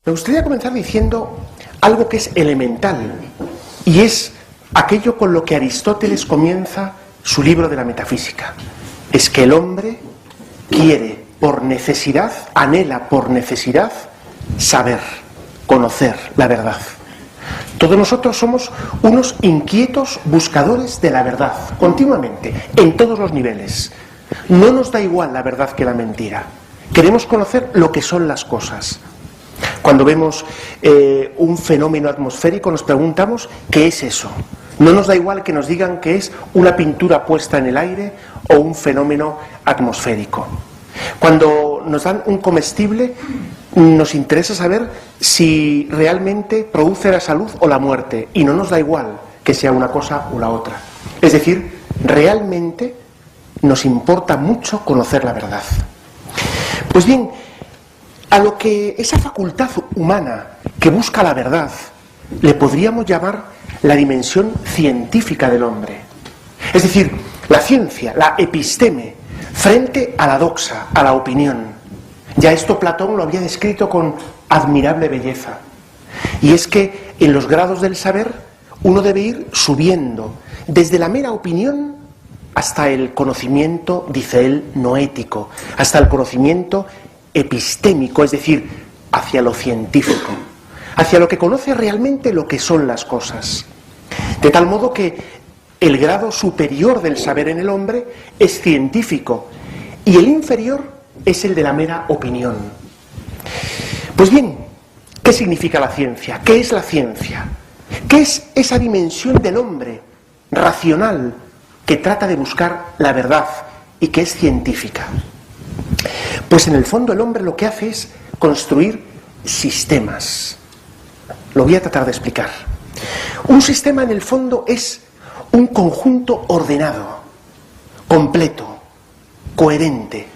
Me gustaría comenzar diciendo algo que es elemental, y es aquello con lo que Aristóteles comienza su libro de la metafísica. Es que el hombre quiere por necesidad, anhela por necesidad saber, conocer la verdad. Todos nosotros somos unos inquietos buscadores de la verdad, continuamente, en todos los niveles. No nos da igual la verdad que la mentira. Queremos conocer lo que son las cosas. Cuando vemos un fenómeno atmosférico nos preguntamos ¿qué es eso? No nos da igual que nos digan que es una pintura puesta en el aire o un fenómeno atmosférico. Cuando nos dan un comestible nos interesa saber si realmente produce la salud o la muerte, y no nos da igual que sea una cosa o la otra. Es decir, realmente nos importa mucho conocer la verdad. Pues bien, a lo que esa facultad humana que busca la verdad le podríamos llamar la dimensión científica del hombre. Es decir, la ciencia, la episteme, frente a la doxa, a la opinión. Ya esto Platón lo había descrito con admirable belleza. Y es que en los grados del saber uno debe ir subiendo, desde la mera opinión hasta el conocimiento, dice él, noético, hasta el conocimiento epistémico, es decir, hacia lo científico, hacia lo que conoce realmente lo que son las cosas. De tal modo que el grado superior del saber en el hombre es científico y el inferior es el de la mera opinión. Pues bien, ¿qué significa la ciencia? ¿Qué es la ciencia? ¿Qué es esa dimensión del hombre racional que trata de buscar la verdad y que es científica? Pues en el fondo el hombre lo que hace es construir sistemas. Lo voy a tratar de explicar. Un sistema en el fondo es un conjunto ordenado, completo, coherente,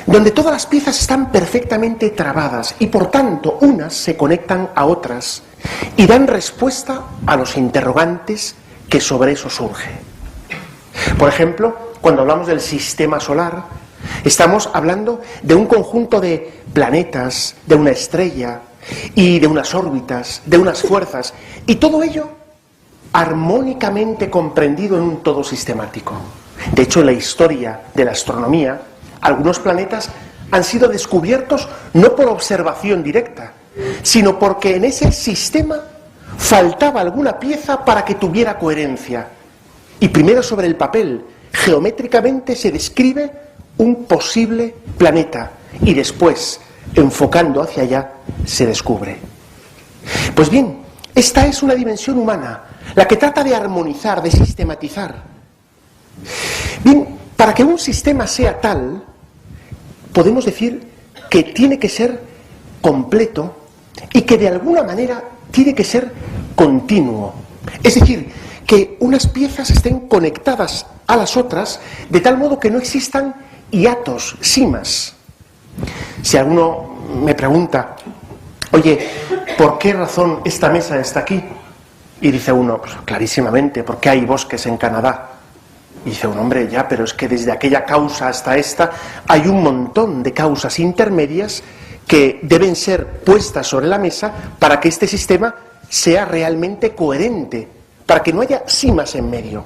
donde todas las piezas están perfectamente trabadas y por tanto unas se conectan a otras y dan respuesta a los interrogantes que sobre eso surgen. Por ejemplo, cuando hablamos del sistema solar, estamos hablando de un conjunto de planetas, de una estrella y de unas órbitas, de unas fuerzas, y todo ello armónicamente comprendido en un todo sistemático. De hecho, en la historia de la astronomía, algunos planetas han sido descubiertos no por observación directa, sino porque en ese sistema faltaba alguna pieza para que tuviera coherencia. Y primero sobre el papel, geométricamente se describe un posible planeta y después, enfocando hacia allá, se descubre. Pues bien, esta es una dimensión humana, la que trata de armonizar, de sistematizar. Bien, para que un sistema sea tal, podemos decir que tiene que ser completo y que de alguna manera tiene que ser continuo. Es decir, que unas piezas estén conectadas a las otras de tal modo que no existan hiatos, simas. Si alguno me pregunta, oye, ¿por qué razón esta mesa está aquí? Y dice uno, pues clarísimamente, porque hay bosques en Canadá. Y dice un hombre, ya, pero es que desde aquella causa hasta esta hay un montón de causas intermedias que deben ser puestas sobre la mesa para que este sistema sea realmente coherente, para que no haya simas en medio.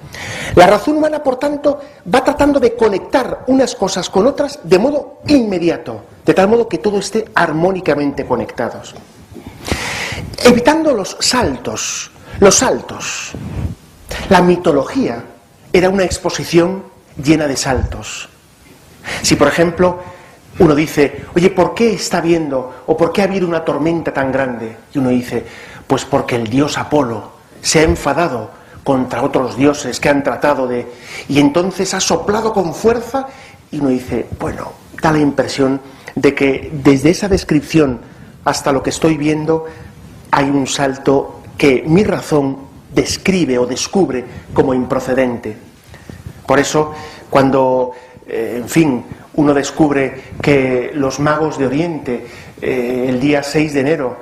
La razón humana, por tanto, va tratando de conectar unas cosas con otras de modo inmediato, de tal modo que todo esté armónicamente conectados. Evitando los saltos. La mitología era una exposición llena de saltos. Si, por ejemplo, uno dice, oye, ¿por qué está habiendo, o por qué ha habido una tormenta tan grande? Y uno dice, pues porque el dios Apolo se ha enfadado contra otros dioses que han tratado de... y entonces ha soplado con fuerza, y uno dice, bueno, da la impresión de que desde esa descripción hasta lo que estoy viendo hay un salto que mi razón describe o descubre como improcedente. Por eso, cuando, en fin, uno descubre que los magos de Oriente, el día 6 de enero,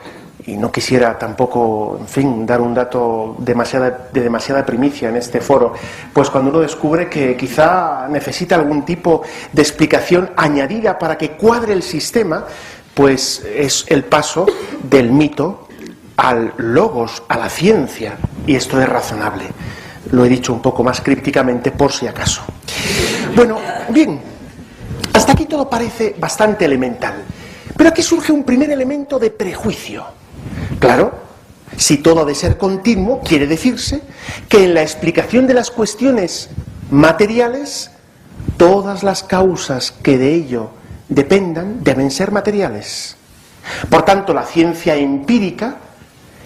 y no quisiera tampoco, en fin, dar un dato de demasiada primicia en este foro, pues cuando uno descubre que quizá necesita algún tipo de explicación añadida para que cuadre el sistema, pues es el paso del mito al logos, a la ciencia, y esto es razonable. Lo he dicho un poco más crípticamente por si acaso. Bueno, bien, hasta aquí todo parece bastante elemental, pero aquí surge un primer elemento de prejuicio. Claro, si todo ha de ser continuo, quiere decirse que en la explicación de las cuestiones materiales, todas las causas que de ello dependan deben ser materiales. Por tanto, la ciencia empírica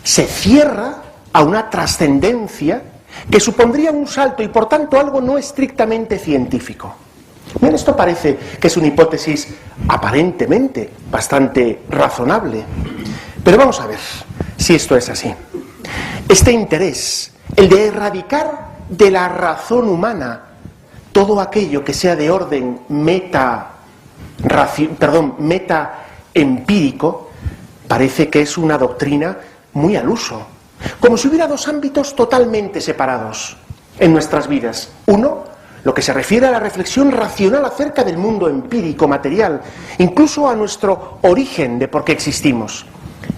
se cierra a una trascendencia que supondría un salto y por tanto algo no estrictamente científico. Bien, esto parece que es una hipótesis aparentemente bastante razonable, pero vamos a ver si esto es así. Este interés, el de erradicar de la razón humana todo aquello que sea de orden meta empírico, parece que es una doctrina muy al uso, como si hubiera dos ámbitos totalmente separados en nuestras vidas. Uno, lo que se refiere a la reflexión racional acerca del mundo empírico, material, incluso a nuestro origen de por qué existimos.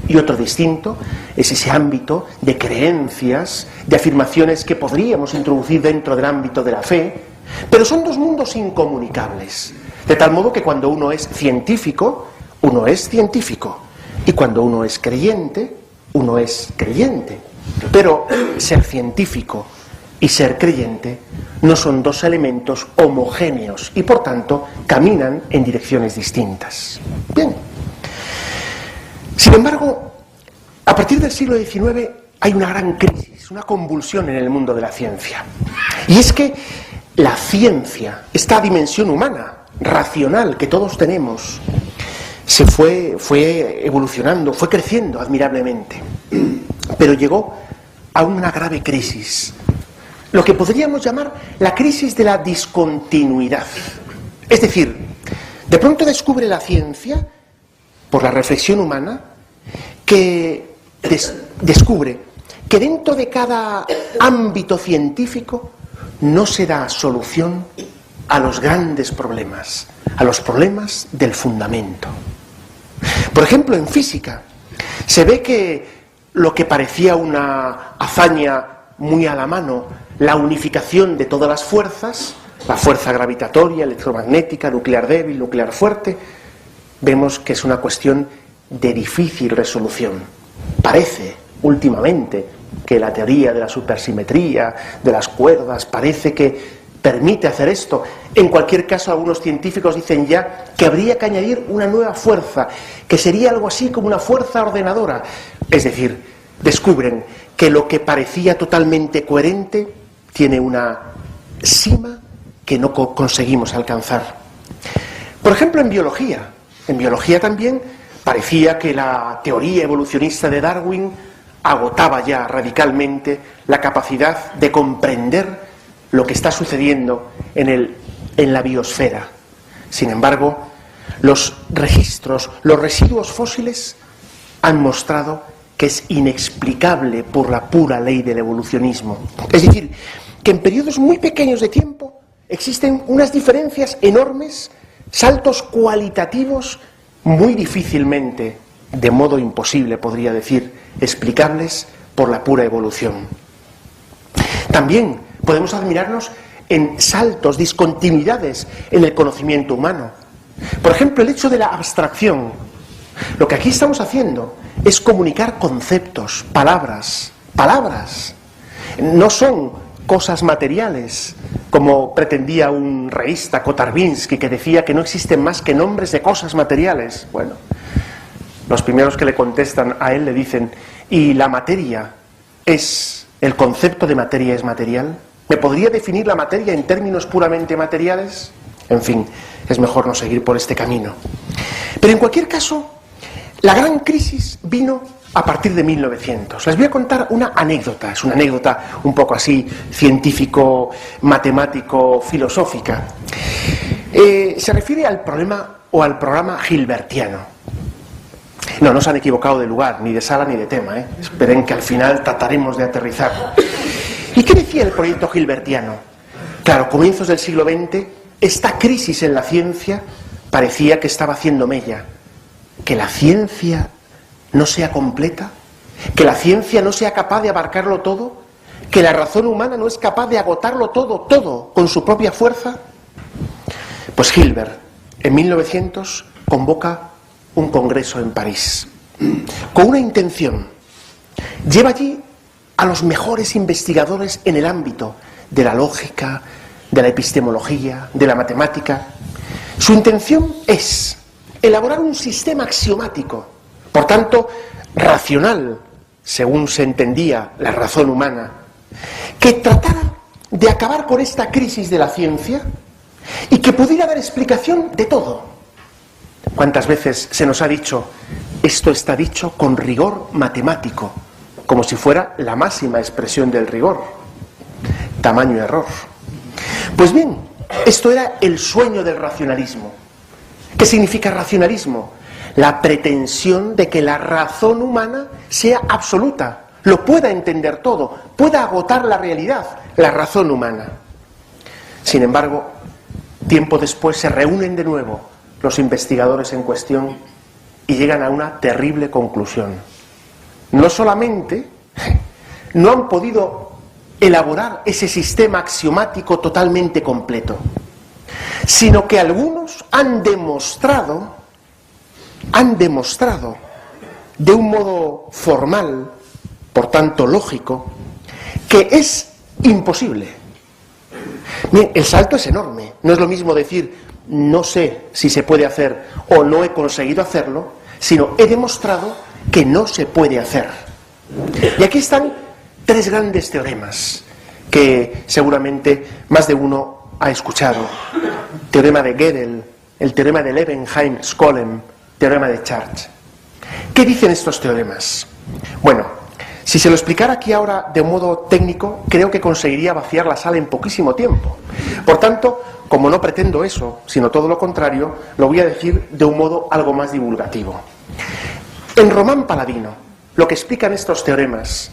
Y otro distinto es ese ámbito de creencias, de afirmaciones que podríamos introducir dentro del ámbito de la fe, pero son dos mundos incomunicables. De tal modo que cuando uno es científico, uno es científico. Y cuando uno es creyente, uno es creyente. Pero ser científico y ser creyente no son dos elementos homogéneos y por tanto caminan en direcciones distintas. Bien. Sin embargo, a partir del siglo XIX hay una gran crisis, una convulsión en el mundo de la ciencia. Y es que la ciencia, esta dimensión humana, racional que todos tenemos, se fue evolucionando, fue creciendo admirablemente, pero llegó a una grave crisis, lo que podríamos llamar la crisis de la discontinuidad. Es decir, de pronto descubre la ciencia, por la reflexión humana, que descubre que dentro de cada ámbito científico no se da solución a los grandes problemas, a los problemas del fundamento. Por ejemplo, en física, se ve que lo que parecía una hazaña muy a la mano, la unificación de todas las fuerzas, la fuerza gravitatoria, electromagnética, nuclear débil, nuclear fuerte, vemos que es una cuestión de difícil resolución. Parece, últimamente, que la teoría de la supersimetría, de las cuerdas, parece que permite hacer esto. En cualquier caso, algunos científicos dicen ya que habría que añadir una nueva fuerza, que sería algo así como una fuerza ordenadora. Es decir, descubren que lo que parecía totalmente coherente tiene una cima que no conseguimos alcanzar. Por ejemplo, en biología también parecía que la teoría evolucionista de Darwin agotaba ya radicalmente la capacidad de comprender lo que está sucediendo en la biosfera. Sin embargo, los registros, los residuos fósiles han mostrado que es inexplicable por la pura ley del evolucionismo. Es decir, que en periodos muy pequeños de tiempo existen unas diferencias enormes, saltos cualitativos muy difícilmente, de modo imposible podría decir, explicables por la pura evolución. También podemos admirarnos en saltos, discontinuidades en el conocimiento humano. Por ejemplo, el hecho de la abstracción. Lo que aquí estamos haciendo es comunicar conceptos, palabras. No son cosas materiales, como pretendía un reísta, Kotarbinsky, que decía que no existen más que nombres de cosas materiales. Bueno, los primeros que le contestan a él le dicen, ¿y la materia es, el concepto de materia es material? ¿Me podría definir la materia en términos puramente materiales? En fin, es mejor no seguir por este camino. Pero en cualquier caso, la gran crisis vino a partir de 1900. Les voy a contar una anécdota, es una anécdota un poco así científico, matemático, filosófica. Se refiere al problema o al programa Hilbertiano. No se han equivocado de lugar, ni de sala ni de tema, ¿eh? Esperen que al final trataremos de aterrizarlo. ¿Y qué decía el proyecto Hilbertiano? Claro, comienzos del siglo XX, esta crisis en la ciencia parecía que estaba haciendo mella. que la ciencia no sea completa, que la ciencia no sea capaz de abarcarlo todo, que la razón humana no es capaz de agotarlo todo con su propia fuerza. Pues Hilbert, en 1900, convoca un congreso en París, con una intención. Lleva allí a los mejores investigadores en el ámbito de la lógica, de la epistemología, de la matemática. Su intención es elaborar un sistema axiomático, por tanto, racional, según se entendía la razón humana, que tratara de acabar con esta crisis de la ciencia y que pudiera dar explicación de todo. ¿Cuántas veces se nos ha dicho, esto está dicho con rigor matemático, como si fuera la máxima expresión del rigor? Tamaño error. Pues bien, esto era el sueño del racionalismo. ¿Qué significa racionalismo? La pretensión de que la razón humana sea absoluta, lo pueda entender todo, pueda agotar la realidad, la razón humana. Sin embargo, tiempo después se reúnen de nuevo los investigadores en cuestión y llegan a una terrible conclusión. No solamente no han podido elaborar ese sistema axiomático totalmente completo, sino que algunos han demostrado de un modo formal, por tanto lógico, que es imposible. Bien, el salto es enorme. No es lo mismo decir no sé si se puede hacer o no he conseguido hacerlo, sino he demostrado que no se puede hacer. Y aquí están tres grandes teoremas que seguramente más de uno ha escuchado. Teorema de Gödel, el teorema de Levenheim-Skolem, teorema de Church. ¿Qué dicen estos teoremas? Bueno, si se lo explicara aquí ahora de un modo técnico, creo que conseguiría vaciar la sala en poquísimo tiempo. Por tanto, como no pretendo eso, sino todo lo contrario, lo voy a decir de un modo algo más divulgativo. En Román Paladino, lo que explican estos teoremas,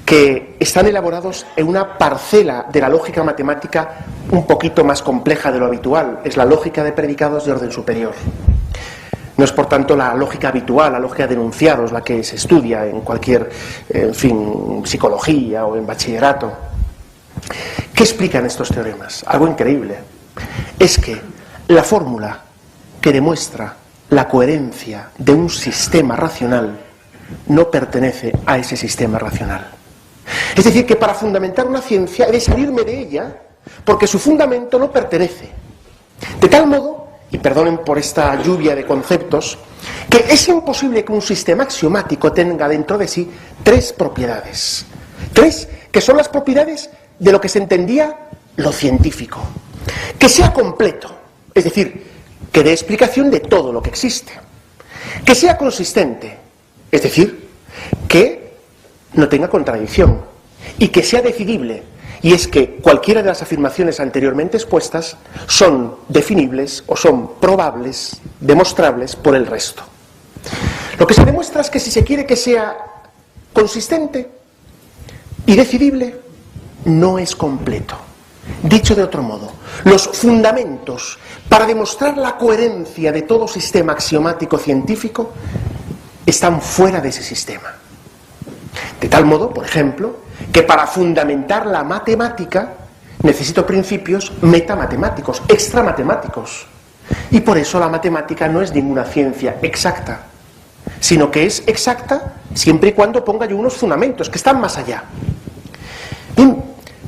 que están elaborados en una parcela de la lógica matemática un poquito más compleja de lo habitual, es la lógica de predicados de orden superior. No es, por tanto, la lógica habitual, la lógica de enunciados, la que se estudia en cualquier, psicología o en bachillerato. ¿Qué explican estos teoremas? Algo increíble. Es que la fórmula que demuestra la coherencia de un sistema racional no pertenece a ese sistema racional. Es decir, que para fundamentar una ciencia he de salirme de ella porque su fundamento no pertenece. De tal modo, y perdonen por esta lluvia de conceptos, que es imposible que un sistema axiomático tenga dentro de sí tres propiedades. Tres que son las propiedades de lo que se entendía lo científico. Que sea completo, es decir, que dé explicación de todo lo que existe. Que sea consistente, es decir, que no tenga contradicción. Y que sea decidible. Y es que cualquiera de las afirmaciones anteriormente expuestas son definibles o son probables, demostrables por el resto. Lo que se demuestra es que si se quiere que sea consistente y decidible, no es completo. Dicho de otro modo, los fundamentos para demostrar la coherencia de todo sistema axiomático científico están fuera de ese sistema. De tal modo, por ejemplo, que para fundamentar la matemática necesito principios metamatemáticos, extramatemáticos. Y por eso la matemática no es ninguna ciencia exacta, sino que es exacta siempre y cuando ponga yo unos fundamentos que están más allá. Bien,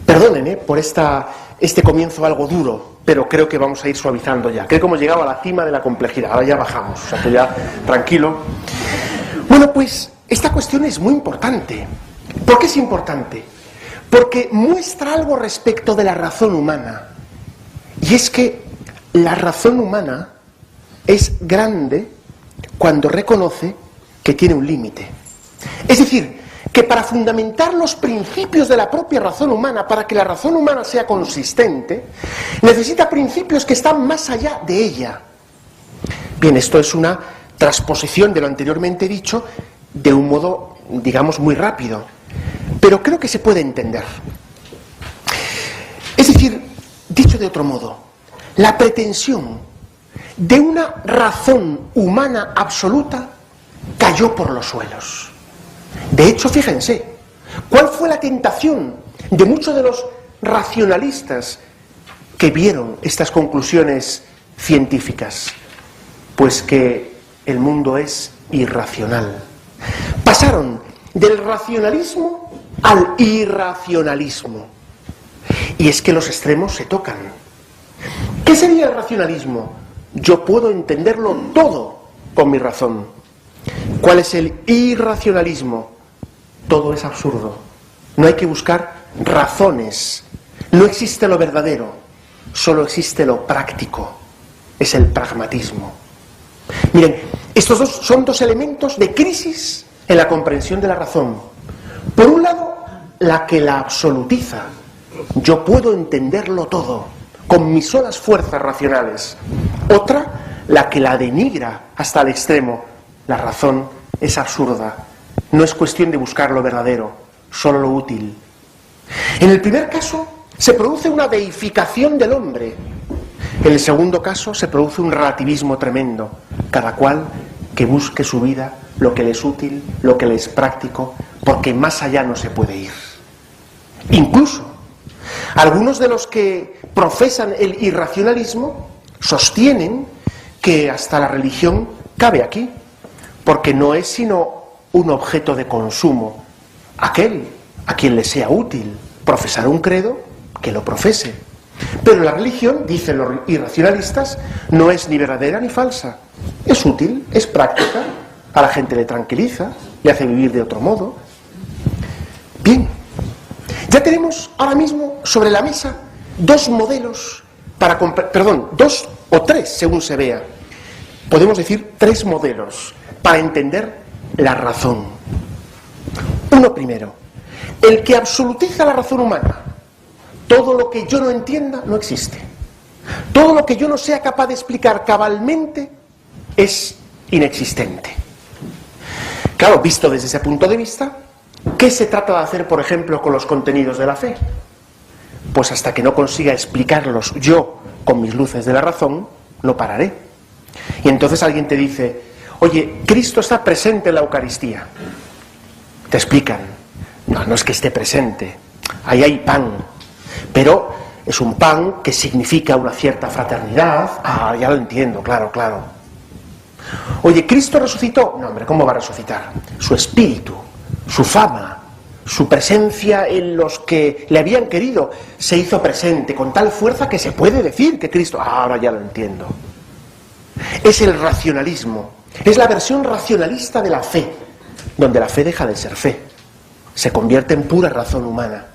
perdonen por este comienzo algo duro, pero creo que vamos a ir suavizando ya. Creo que hemos llegado a la cima de la complejidad, ahora ya bajamos, o sea que ya tranquilo. Bueno, pues esta cuestión es muy importante. ¿Por qué es importante? Porque muestra algo respecto de la razón humana. Y es que la razón humana es grande cuando reconoce que tiene un límite. Es decir, que para fundamentar los principios de la propia razón humana, para que la razón humana sea consistente, necesita principios que están más allá de ella. Bien, esto es una transposición de lo anteriormente dicho de un modo, digamos, muy rápido, pero creo que se puede entender. Es decir, dicho de otro modo, la pretensión de una razón humana absoluta cayó por los suelos. De hecho, fíjense, ¿cuál fue la tentación de muchos de los racionalistas que vieron estas conclusiones científicas? Pues que el mundo es irracional. Pasaron del racionalismo al irracionalismo. Y es que los extremos se tocan. ¿Qué sería el racionalismo? Yo puedo entenderlo todo con mi razón. ¿Cuál es el irracionalismo? Todo es absurdo. No hay que buscar razones. No existe lo verdadero, solo existe lo práctico. Es el pragmatismo. Miren, estos dos son dos elementos de crisis en la comprensión de la razón. Por un lado, la que la absolutiza. Yo puedo entenderlo todo con mis solas fuerzas racionales. Otra, la que la denigra hasta el extremo. La razón es absurda. No es cuestión de buscar lo verdadero, solo lo útil. En el primer caso, se produce una deificación del hombre. En el segundo caso, se produce un relativismo tremendo. Cada cual que busque su vida, lo que le es útil, lo que le es práctico, porque más allá no se puede ir. Incluso, algunos de los que profesan el irracionalismo sostienen que hasta la religión cabe aquí, porque no es sino un objeto de consumo. Aquel a quien le sea útil profesar un credo, que lo profese. Pero la religión, dicen los irracionalistas, no es ni verdadera ni falsa. Es útil, es práctica, a la gente le tranquiliza, le hace vivir de otro modo. Bien, ya tenemos ahora mismo sobre la mesa dos modelos para dos o tres, según se vea. Podemos decir tres modelos para entender la razón. Uno primero, el que absolutiza la razón humana. Todo lo que yo no entienda no existe. Todo lo que yo no sea capaz de explicar cabalmente es inexistente. Claro, visto desde ese punto de vista, ¿qué se trata de hacer, por ejemplo, con los contenidos de la fe? Pues hasta que no consiga explicarlos yo con mis luces de la razón, no pararé. Y entonces alguien te dice, oye, Cristo está presente en la Eucaristía. Te explican, no es que esté presente, ahí hay pan, pero es un pan que significa una cierta fraternidad. Ah, ya lo entiendo, claro. Oye, ¿Cristo resucitó? No, hombre, ¿cómo va a resucitar? Su espíritu, su fama, su presencia en los que le habían querido, se hizo presente con tal fuerza que se puede decir que Cristo... Ah, ahora ya lo entiendo. Es el racionalismo, es la versión racionalista de la fe, donde la fe deja de ser fe, se convierte en pura razón humana.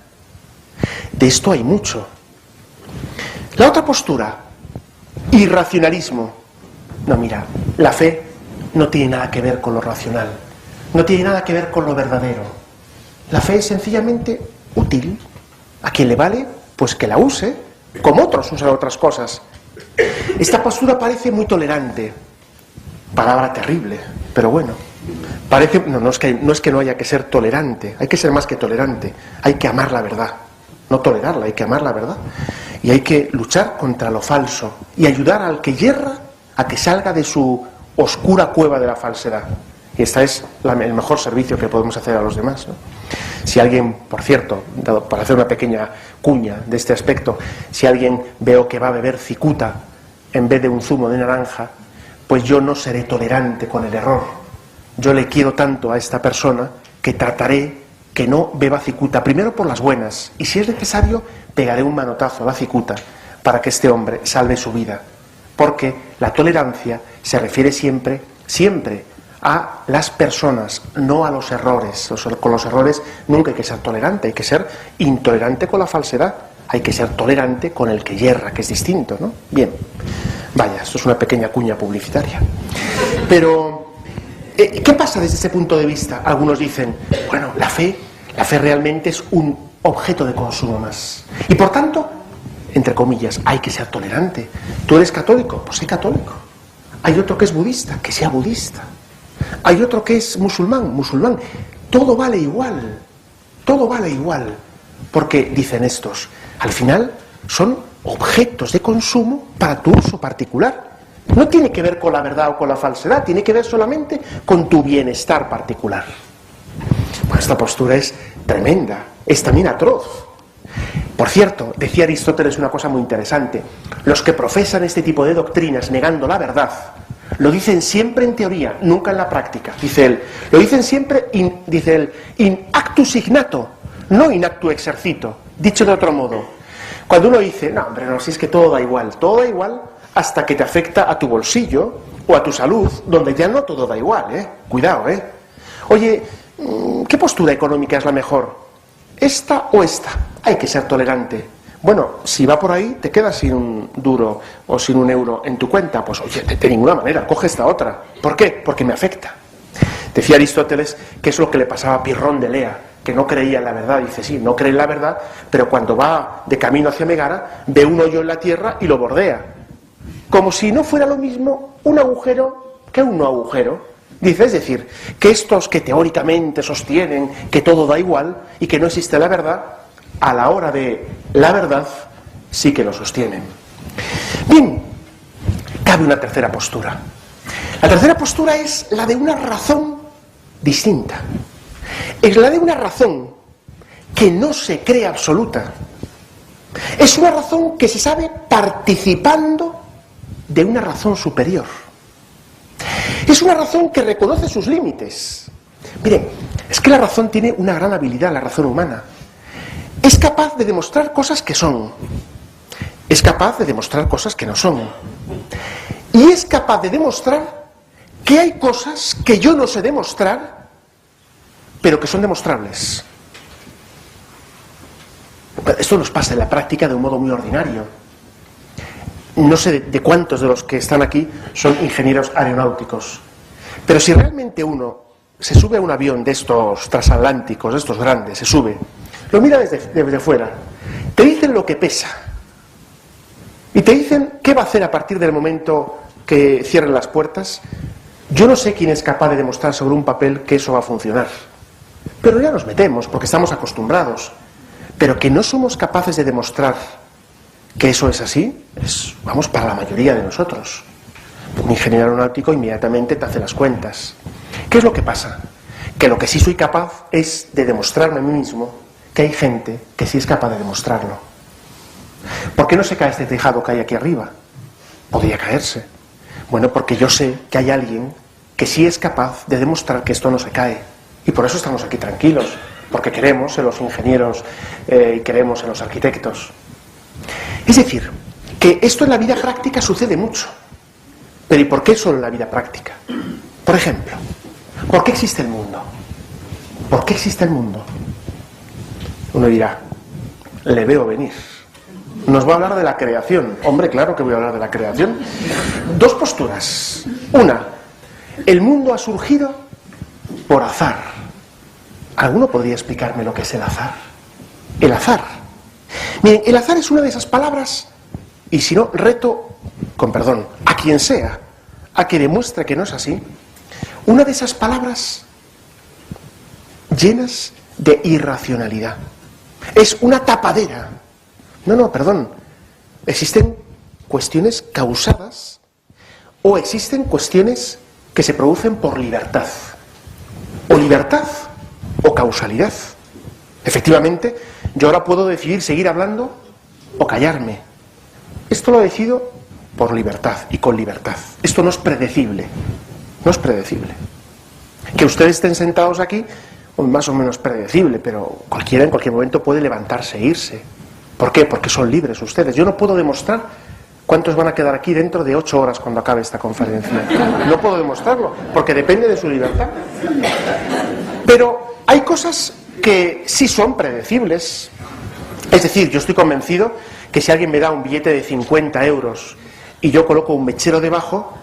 De esto hay mucho. La otra postura, irracionalismo. No, mira, la fe no tiene nada que ver con lo racional, no tiene nada que ver con lo verdadero. La fe es sencillamente útil. A quien le vale, pues que la use, como otros usan otras cosas. Esta postura parece muy tolerante, palabra terrible, pero bueno, parece, no es que no haya que ser tolerante, hay que ser más que tolerante, hay que amar la verdad, no tolerarla, hay que amar la verdad, y hay que luchar contra lo falso y ayudar al que yerra a que salga de su oscura cueva de la falsedad. Y este es el mejor servicio que podemos hacer a los demás, ¿no? Si alguien, por cierto, para hacer una pequeña cuña de este aspecto, si alguien veo que va a beber cicuta en vez de un zumo de naranja, pues yo no seré tolerante con el error. Yo le quiero tanto a esta persona que trataré que no beba cicuta, primero por las buenas, y si es necesario, pegaré un manotazo a la cicuta para que este hombre salve su vida. Porque la tolerancia se refiere siempre a las personas, no a los errores. Con los errores nunca hay que ser tolerante, hay que ser intolerante con la falsedad, hay que ser tolerante con el que yerra, que es distinto, ¿no? Bien, vaya, esto es una pequeña cuña publicitaria. Pero, ¿qué pasa desde ese punto de vista? Algunos dicen, bueno, la fe realmente es un objeto de consumo más. Y por tanto, entre comillas, hay que ser tolerante. ¿Tú eres católico? Pues sé católico. Hay otro que es budista, que sea budista. Hay otro que es musulmán. Todo vale igual, porque dicen estos, al final son objetos de consumo para tu uso particular. No tiene que ver con la verdad o con la falsedad, tiene que ver solamente con tu bienestar particular. Bueno, esta postura es tremenda, es también atroz. Por cierto, decía Aristóteles una cosa muy interesante: los que profesan este tipo de doctrinas negando la verdad, lo dicen siempre en teoría, nunca en la práctica. Dice él, lo dicen siempre, in actu signato, no in actu exercito. Dicho de otro modo, cuando uno dice, no, hombre, no, si es que todo da igual hasta que te afecta a tu bolsillo o a tu salud, donde ya no todo da igual, cuidado, Oye, ¿qué postura económica es la mejor? ¿Esta o esta? Hay que ser tolerante. Bueno, si va por ahí, te quedas sin un duro o sin un euro en tu cuenta. Pues oye, de ninguna manera, coge esta otra. ¿Por qué? Porque me afecta. Decía Aristóteles que es lo que le pasaba a Pirrón de Lea, que no creía en la verdad. Dice, sí, no cree en la verdad, pero cuando va de camino hacia Megara, ve un hoyo en la tierra y lo bordea. Como si no fuera lo mismo un agujero que un no agujero. Dice, es decir, que estos que teóricamente sostienen que todo da igual y que no existe la verdad, a la hora de la verdad sí que lo sostienen. Bien, cabe una tercera postura. La tercera postura es la de una razón distinta. Es la de una razón que no se cree absoluta. Es una razón que se sabe participando de una razón superior. Es una razón que reconoce sus límites. Miren, es que la razón tiene una gran habilidad, la razón humana. Es capaz de demostrar cosas que son. Es capaz de demostrar cosas que no son. Y es capaz de demostrar que hay cosas que yo no sé demostrar, pero que son demostrables. Esto nos pasa en la práctica de un modo muy ordinario. No sé de cuántos de los que están aquí son ingenieros aeronáuticos, pero si realmente uno se sube a un avión de estos transatlánticos, de estos grandes, se sube, lo mira desde fuera, te dicen lo que pesa y te dicen qué va a hacer a partir del momento que cierren las puertas. Yo no sé quién es capaz de demostrar sobre un papel que eso va a funcionar, pero ya nos metemos porque estamos acostumbrados. Pero que no somos capaces de demostrar que eso es así, vamos, para la mayoría de nosotros. Un ingeniero aeronáutico inmediatamente te hace las cuentas. ¿Qué es lo que pasa? Que lo que sí soy capaz es de demostrarme a mí mismo que hay gente que sí es capaz de demostrarlo. ¿Por qué no se cae este tejado que hay aquí arriba? Podría caerse. Bueno, porque yo sé que hay alguien que sí es capaz de demostrar que esto no se cae. Y por eso estamos aquí tranquilos, porque creemos en los ingenieros y creemos en los arquitectos. Es decir, que esto en la vida práctica sucede mucho. Pero ¿y por qué solo en la vida práctica? Por ejemplo, ¿por qué existe el mundo? ¿Por qué existe el mundo? Uno dirá, le veo venir. Nos va a hablar de la creación. Hombre, claro que voy a hablar de la creación. Dos posturas. Una, el mundo ha surgido por azar. ¿Alguno podría explicarme lo que es el azar? El azar. Miren, el azar es una de esas palabras, y si no, reto, con perdón, a quien sea, a que demuestre que no es así, una de esas palabras llenas de irracionalidad. Es una tapadera. No, perdón. Existen cuestiones causadas o existen cuestiones que se producen por libertad. O libertad o causalidad. Efectivamente, yo ahora puedo decidir seguir hablando o callarme. Esto lo decido por libertad y con libertad. Esto no es predecible. No es predecible. Que ustedes estén sentados aquí, más o menos predecible, pero cualquiera en cualquier momento puede levantarse e irse. ¿Por qué? Porque son libres ustedes. Yo no puedo demostrar cuántos van a quedar aquí dentro de 8 horas cuando acabe esta conferencia. No puedo demostrarlo, porque depende de su libertad. Pero hay cosas que sí son predecibles. Es decir, yo estoy convencido que si alguien me da un billete de 50 euros y yo coloco un mechero debajo,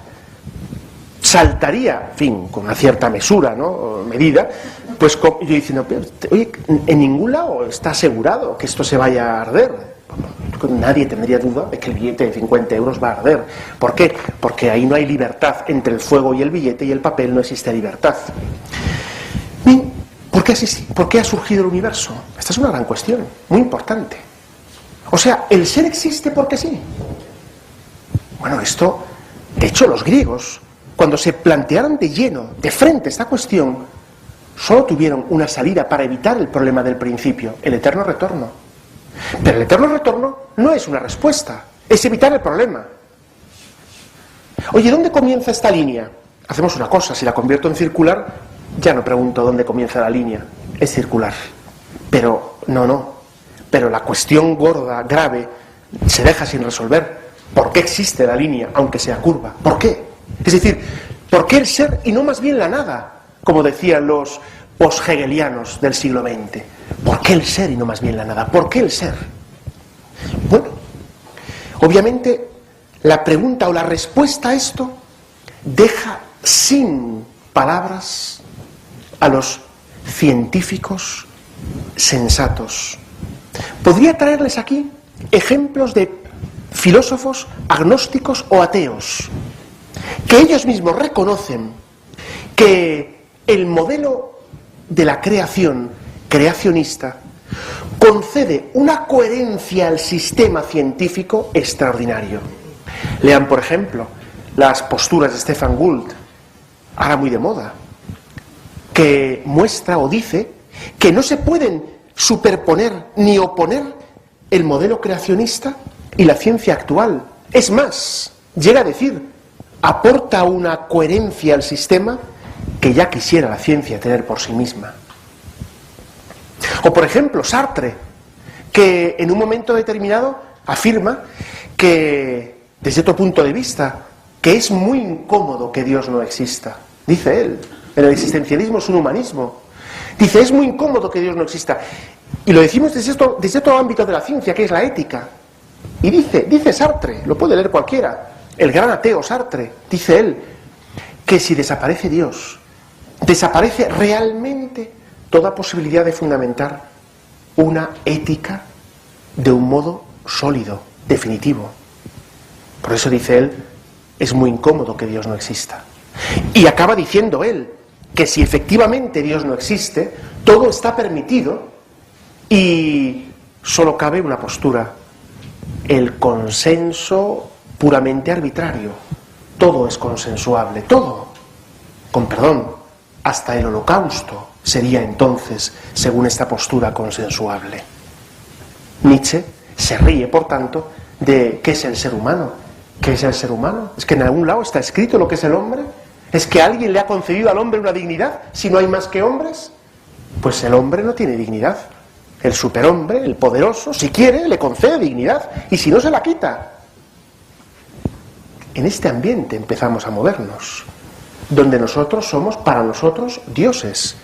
saltaría, en fin, con una cierta mesura, ¿no? Medida, pues yo diciendo, oye, en ningún lado está asegurado que esto se vaya a arder. Nadie tendría duda de que el billete de 50 euros va a arder. ¿Por qué? Porque ahí no hay libertad entre el fuego y el billete, y el papel no existe libertad. Bien, ¿por qué ha surgido el universo? Esta es una gran cuestión, muy importante. O sea, ¿el ser existe porque sí? Bueno, esto De hecho, los griegos, cuando se plantearon de lleno, de frente esta cuestión, solo tuvieron una salida para evitar el problema del principio, el eterno retorno. Pero el eterno retorno no es una respuesta, es evitar el problema. Oye, ¿dónde comienza esta línea? Hacemos una cosa, si la convierto en circular, ya no pregunto dónde comienza la línea, es circular. Pero pero la cuestión gorda, grave, se deja sin resolver. ¿Por qué existe la línea, aunque sea curva? ¿Por qué? Es decir, ¿por qué el ser y no más bien la nada? Como decían los post-hegelianos del siglo XX. ¿Por qué el ser y no más bien la nada? ¿Por qué el ser? Bueno, obviamente la pregunta o la respuesta a esto deja sin palabras a los científicos sensatos. Podría traerles aquí ejemplos de filósofos agnósticos o ateos, que ellos mismos reconocen que el modelo de la creación creacionista concede una coherencia al sistema científico extraordinario. Lean, por ejemplo, las posturas de Stefan Gould, ahora muy de moda, que muestra o dice que no se pueden superponer ni oponer el modelo creacionista y la ciencia actual. Es más, llega a decir, aporta una coherencia al sistema que ya quisiera la ciencia tener por sí misma. O por ejemplo, Sartre, que en un momento determinado afirma que, desde otro punto de vista, que es muy incómodo que Dios no exista. Dice él, el existencialismo es un humanismo. Dice, es muy incómodo que Dios no exista. Y lo decimos desde otro ámbito de la ciencia, que es la ética. Y dice Sartre, lo puede leer cualquiera, el gran ateo Sartre, dice él, que si desaparece Dios, desaparece realmente toda posibilidad de fundamentar una ética de un modo sólido, definitivo. Por eso dice él, es muy incómodo que Dios no exista. Y acaba diciendo él que si efectivamente Dios no existe, todo está permitido y solo cabe una postura, el consenso puramente arbitrario. Todo es consensuable, todo. Con perdón, hasta el holocausto sería entonces, según esta postura, consensuable. Nietzsche se ríe, por tanto, de ¿qué es el ser humano? ¿Qué es el ser humano? ¿Es que en algún lado está escrito lo que es el hombre? ¿Es que alguien le ha concedido al hombre una dignidad si no hay más que hombres? Pues el hombre no tiene dignidad. El superhombre, el poderoso, si quiere, le concede dignidad, y si no, se la quita. En este ambiente empezamos a movernos, donde nosotros somos, para nosotros, dioses.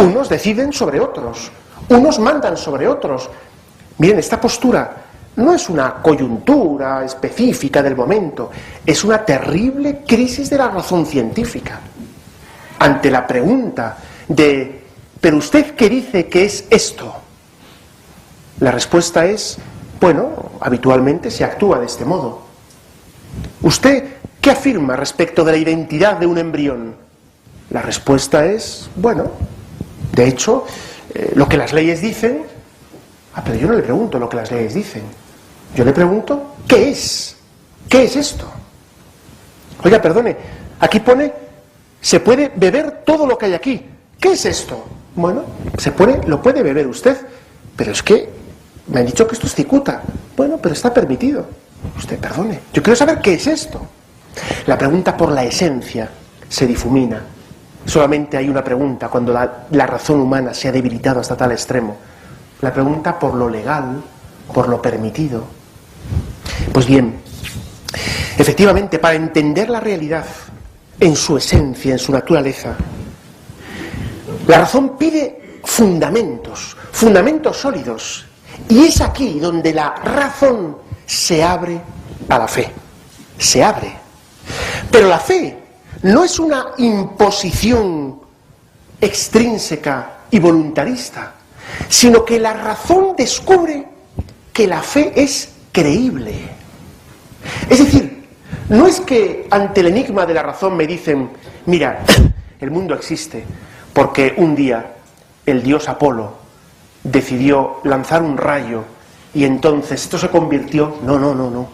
Unos deciden sobre otros, unos mandan sobre otros. Miren, esta postura no es una coyuntura específica del momento, es una terrible crisis de la razón científica. Ante la pregunta de, ¿pero usted qué dice que es esto? La respuesta es, bueno, habitualmente se actúa de este modo. ¿Usted qué afirma respecto de la identidad de un embrión? La respuesta es, bueno, de hecho, lo que las leyes dicen. Pero yo no le pregunto lo que las leyes dicen. Yo le pregunto, ¿qué es? ¿Qué es esto? Oiga, perdone, aquí pone, se puede beber todo lo que hay aquí. ¿Qué es esto? Bueno, lo puede beber usted, pero es que me han dicho que esto es cicuta. Bueno, pero está permitido. Usted, perdone, yo quiero saber qué es esto. La pregunta por la esencia se difumina. Solamente hay una pregunta cuando la razón humana se ha debilitado hasta tal extremo. La pregunta por lo legal, por lo permitido. Pues bien, efectivamente, para entender la realidad en su esencia, en su naturaleza, la razón pide fundamentos sólidos. Y es aquí donde la razón se abre a la fe. Se abre. Pero la fe no es una imposición extrínseca y voluntarista, sino que la razón descubre que la fe es creíble. Es decir, no es que ante el enigma de la razón me dicen, mira, el mundo existe porque un día el dios Apolo decidió lanzar un rayo y entonces esto se convirtió. No.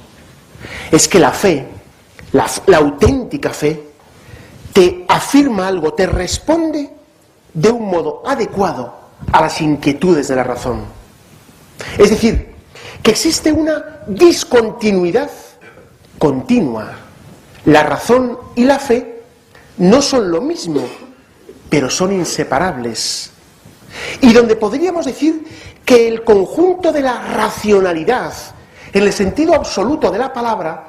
Es que la fe la auténtica fe, te afirma algo, te responde de un modo adecuado a las inquietudes de la razón. Es decir, que existe una discontinuidad continua. La razón y la fe no son lo mismo, pero son inseparables. Y donde podríamos decir que el conjunto de la racionalidad, en el sentido absoluto de la palabra,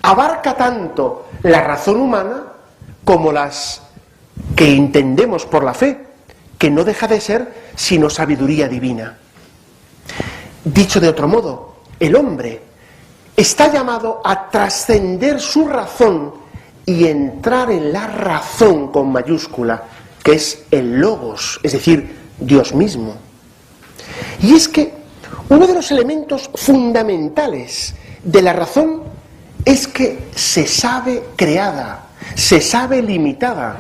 abarca tanto la razón humana como las que entendemos por la fe, que no deja de ser sino sabiduría divina. Dicho de otro modo, el hombre está llamado a trascender su razón y entrar en la razón con mayúscula, que es el logos, es decir, Dios mismo. Y es que uno de los elementos fundamentales de la razón es que se sabe creada, se sabe limitada.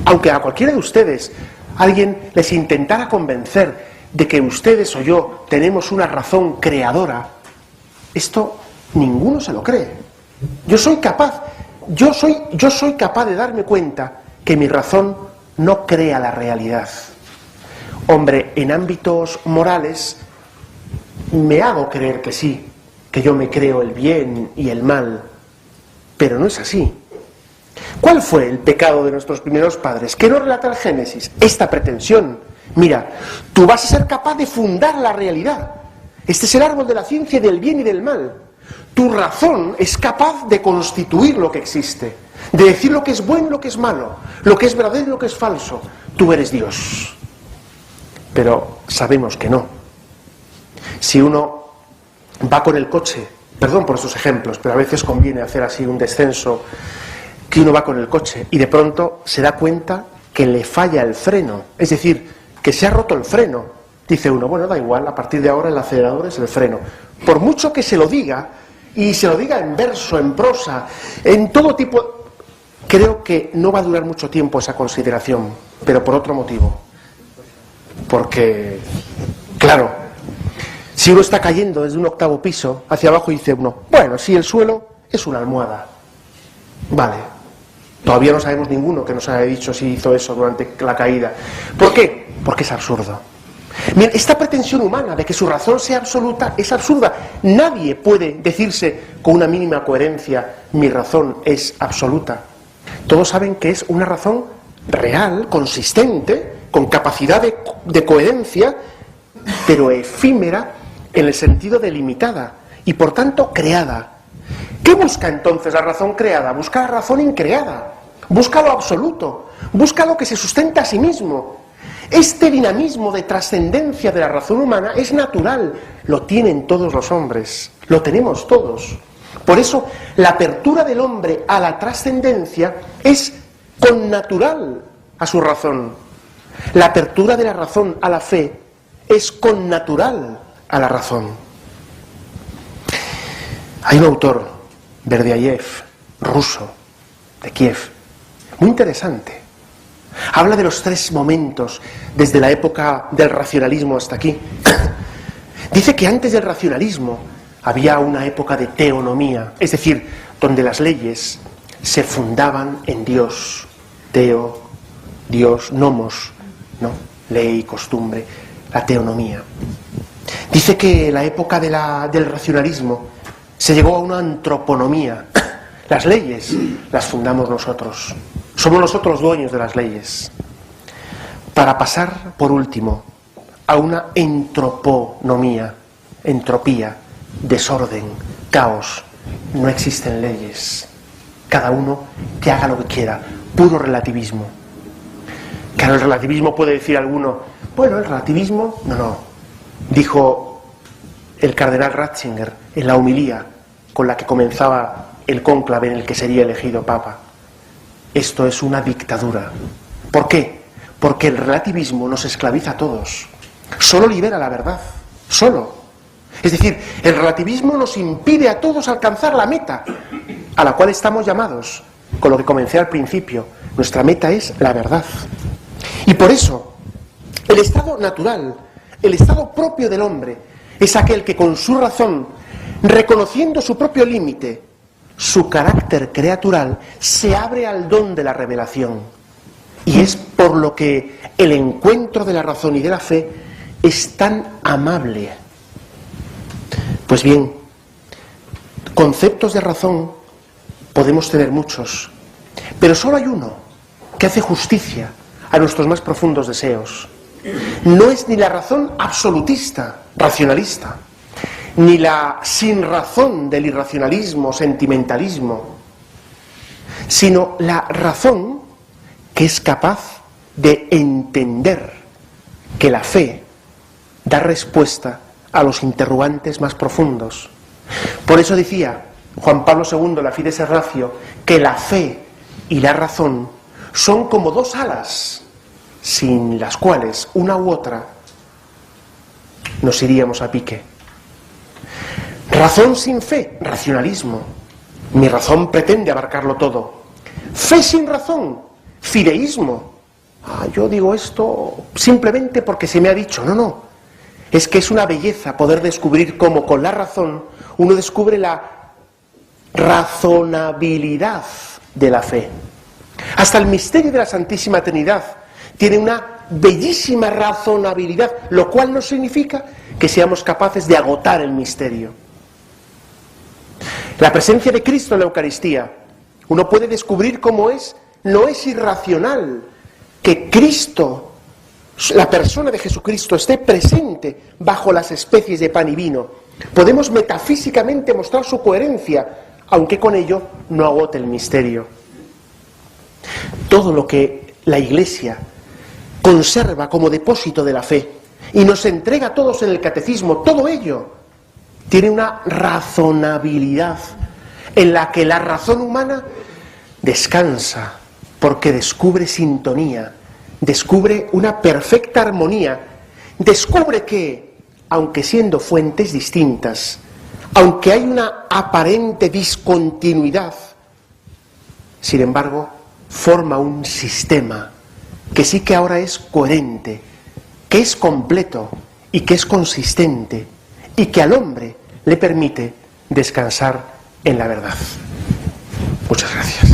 Aunque a cualquiera de ustedes alguien les intentara convencer de que ustedes o yo tenemos una razón creadora, esto ninguno se lo cree. Yo soy capaz de darme cuenta que mi razón no crea la realidad. Hombre, en ámbitos morales me hago creer que sí, que yo me creo el bien y el mal, pero no es así. ¿Cuál fue el pecado de nuestros primeros padres? ¿Qué nos relata el Génesis? Esta pretensión. Mira, tú vas a ser capaz de fundar la realidad. Este es el árbol de la ciencia del bien y del mal. Tu razón es capaz de constituir lo que existe, de decir lo que es bueno y lo que es malo, lo que es verdadero y lo que es falso. Tú eres Dios. Pero sabemos que no. Si uno va con el coche, perdón por estos ejemplos, pero a veces conviene hacer así un descenso, que uno va con el coche y de pronto se da cuenta que le falla el freno, es decir, que se ha roto el freno. Dice uno, bueno, da igual, a partir de ahora el acelerador es el freno. Por mucho que se lo diga, y se lo diga en verso, en prosa, en todo tipo, creo que no va a durar mucho tiempo esa consideración, pero por otro motivo. Porque, claro, si uno está cayendo desde un 8º piso hacia abajo, dice uno, bueno, si el suelo es una almohada, vale. Todavía no sabemos ninguno que nos haya dicho si hizo eso durante la caída. ¿Por qué? Porque es absurdo. Bien, esta pretensión humana de que su razón sea absoluta es absurda. Nadie puede decirse con una mínima coherencia, mi razón es absoluta. Todos saben que es una razón real, consistente, con capacidad de coherencia, pero efímera en el sentido de limitada y por tanto creada. ¿Qué busca entonces la razón creada? Busca la razón increada, busca lo absoluto, busca lo que se sustenta a sí mismo. Este dinamismo de trascendencia de la razón humana es natural, lo tienen todos los hombres, lo tenemos todos. Por eso la apertura del hombre a la trascendencia es connatural a su razón. La apertura de la razón a la fe es connatural a la razón. Hay un autor, Berdyaev, ruso, de Kiev, muy interesante. Habla de los 3 momentos desde la época del racionalismo hasta aquí. Dice que antes del racionalismo había una época de teonomía, es decir, donde las leyes se fundaban en Dios. Teo, Dios, nomos, ¿no? Ley, costumbre, la teonomía. Dice que la época del racionalismo se llegó a una antroponomía. Las leyes las fundamos nosotros. Somos nosotros dueños de las leyes. Para pasar, por último, a una entroponomía, entropía, desorden, caos. No existen leyes. Cada uno que haga lo que quiera. Puro relativismo. Claro, el relativismo puede decir alguno, bueno, el relativismo, no. Dijo el cardenal Ratzinger en la homilía con la que comenzaba el cónclave en el que sería elegido papa. Esto es una dictadura. ¿Por qué? Porque el relativismo nos esclaviza a todos. Solo libera la verdad. Solo. Es decir, el relativismo nos impide a todos alcanzar la meta a la cual estamos llamados. Con lo que comencé al principio, nuestra meta es la verdad. Y por eso, el estado natural, el estado propio del hombre, es aquel que con su razón, reconociendo su propio límite, su carácter creatural se abre al don de la revelación. Y es por lo que el encuentro de la razón y de la fe es tan amable. Pues bien, conceptos de razón podemos tener muchos, pero solo hay uno que hace justicia a nuestros más profundos deseos. No es ni la razón absolutista, racionalista, ni la sin razón del irracionalismo, sentimentalismo, sino la razón que es capaz de entender que la fe da respuesta a los interrogantes más profundos. Por eso decía Juan Pablo II, la Fides et Ratio, que la fe y la razón son como dos alas, sin las cuales una u otra nos iríamos a pique. Razón sin fe, racionalismo. Mi razón pretende abarcarlo todo. Fe sin razón, fideísmo. Yo digo esto simplemente porque se me ha dicho. No. Es que es una belleza poder descubrir cómo con la razón uno descubre la razonabilidad de la fe. Hasta el misterio de la Santísima Trinidad tiene una bellísima razonabilidad, lo cual no significa que seamos capaces de agotar el misterio. La presencia de Cristo en la Eucaristía, uno puede descubrir cómo no es irracional que Cristo, la persona de Jesucristo, esté presente bajo las especies de pan y vino. Podemos metafísicamente mostrar su coherencia, aunque con ello no agote el misterio. Todo lo que la Iglesia conserva como depósito de la fe y nos entrega a todos en el catecismo, todo ello tiene una razonabilidad en la que la razón humana descansa, porque descubre sintonía, descubre una perfecta armonía, descubre que, aunque siendo fuentes distintas, aunque hay una aparente discontinuidad, sin embargo, forma un sistema que sí que ahora es coherente, que es completo y que es consistente, y que al hombre le permite descansar en la verdad. Muchas gracias.